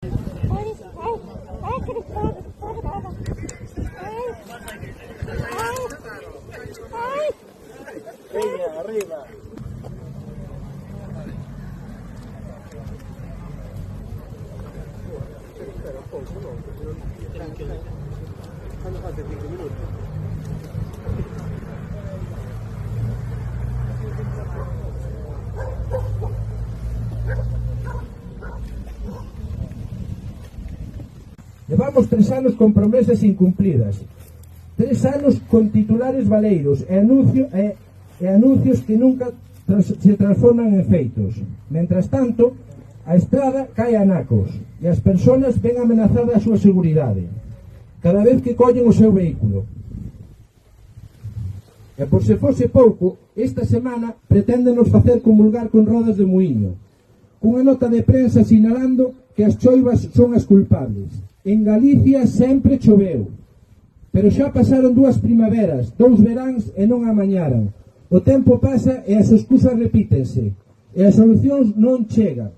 Venga, arriba. Espera un pouco, non? Tranquilo. Cando fate 5 minutos? Levamos 3 anos con promesas incumplidas, 3 anos con titulares valeiros e anuncios que nunca se transforman en feitos. Mentras tanto, a estrada cae a nacos e as persoas ven amenazada a súa seguridade cada vez que collen o seu vehículo. E por se fose pouco, esta semana preténdenos facer comulgar con rodas de muiño, cunha nota de prensa sinalando que as choivas son as culpables. En Galicia sempre choveu, pero xa pasaron 2 primaveras, 2 veráns e non amañaran. O tempo pasa e as excusas repítense, e as solucións non chegan.